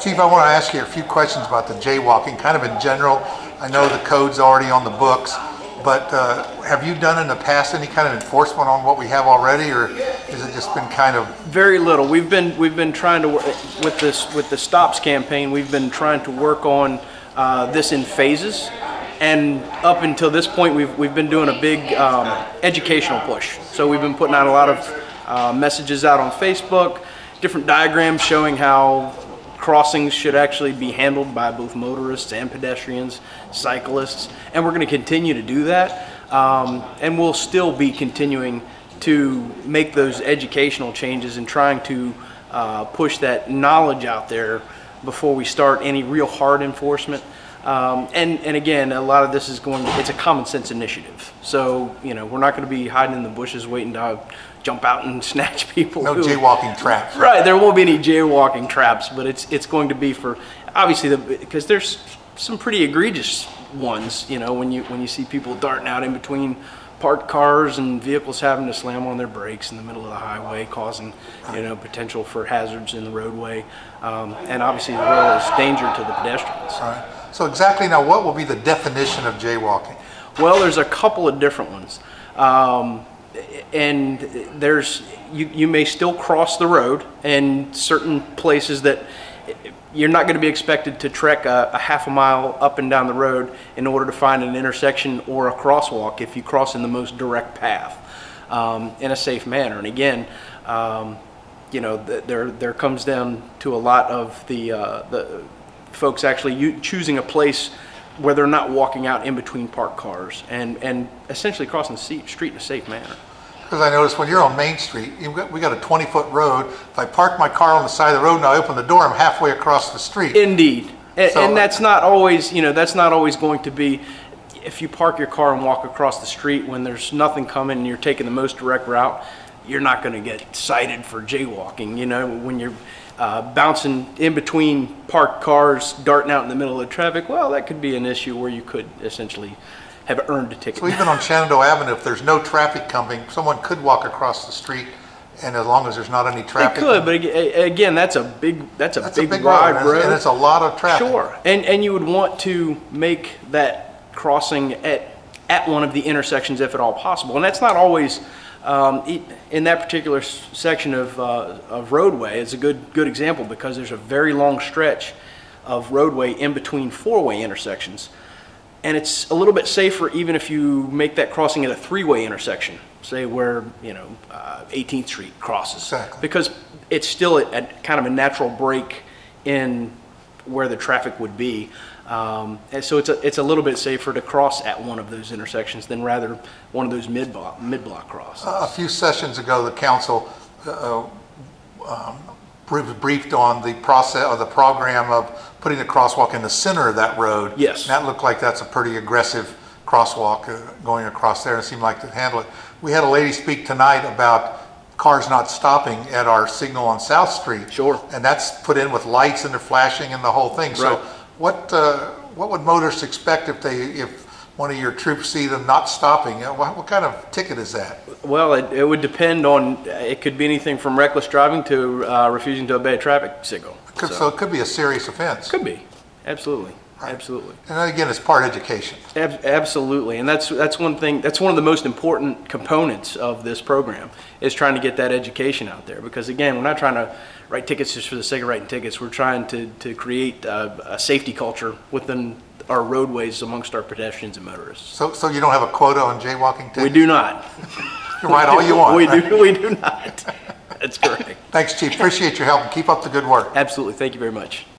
Chief, I want to ask you a few questions about the jaywalking, kind of in general. I know the code's already on the books, but have you done in the past any kind of enforcement on what we have already, or has it just been kind of... Very little. We've been trying to work with the Stops campaign. We've been trying to work on this in phases, and up until this point, we've been doing a big educational push. So we've been putting out a lot of messages out on Facebook, different diagrams showing how crossings should actually be handled by both motorists and pedestrians, cyclists, and we're going to continue to do that. And we'll still be continuing to make those educational changes and trying to push that knowledge out there before we start any real hard enforcement. And again, a lot of this is it's a common sense initiative. So, you know, we're not going to be hiding in the bushes waiting to jump out and snatch people. No jaywalking traps. Right, there won't be any jaywalking traps, but it's going to be for, obviously, because there's some pretty egregious ones, you know, when you see people darting out in between parked cars and vehicles having to slam on their brakes in the middle of the highway, causing, you know, potential for hazards in the roadway, and obviously as well as danger to the pedestrians. All right. So exactly now, what will be the definition of jaywalking? Well, there's a couple of different ones. And you may still cross the road in certain places that you're not going to be expected to trek a half a mile up and down the road in order to find an intersection or a crosswalk if you cross in the most direct path in a safe manner. And again, you know, there comes down to a lot of the folks actually choosing a place where they're not walking out in between parked cars and essentially crossing the street in a safe manner. Because I noticed when you're on Main Street, we got a 20-foot road. If I park my car on the side of the road and I open the door, I'm halfway across the street. Indeed. And that's not always, you know, that's not always going to be, if you park your car and walk across the street when there's nothing coming and you're taking the most direct route, you're not going to get cited for jaywalking. You know, when you're bouncing in between parked cars, darting out in the middle of the traffic, well, that could be an issue where you could essentially have earned a ticket. So even on Shenandoah Avenue, if there's no traffic coming, someone could walk across the street, and as long as there's not any traffic. They could, but again, that's a big wide road, and it's a lot of traffic. Sure, and you would want to make that crossing at one of the intersections if at all possible, and that's not always. In that particular section of roadway, it's a good example because there's a very long stretch of roadway in between four-way intersections, and it's a little bit safer even if you make that crossing at a three-way intersection, say where, you know, 18th Street crosses. Exactly. Because it's still at kind of a natural break in where the traffic would be. And so it's a little bit safer to cross at one of those intersections than rather one of those mid-block crosses. A few sessions ago, the council briefed on the process or the program of putting a crosswalk in the center of that road. Yes. And that looked like that's a pretty aggressive crosswalk going across there, and it seemed like to handle it. We had a lady speak tonight about cars not stopping at our signal on South Street. Sure. And that's put in with lights and they're flashing and the whole thing. Right. So what would motorists expect if one of your troops see them not stopping? What kind of ticket is that? Well, it would depend on, it could be anything from reckless driving to refusing to obey a traffic signal. So it could be a serious offense. Could be, absolutely. Right. Absolutely. And then again, it's part education. Absolutely, and that's one thing. That's one of the most important components of this program is trying to get that education out there. Because again, we're not trying to write tickets just for the sake of writing tickets. We're trying to create a safety culture within our roadways amongst our pedestrians and motorists. So you don't have a quota on jaywalking tickets? We do not. You write all you want. We do not. That's correct. Thanks, Chief. Appreciate your help and keep up the good work. Absolutely. Thank you very much.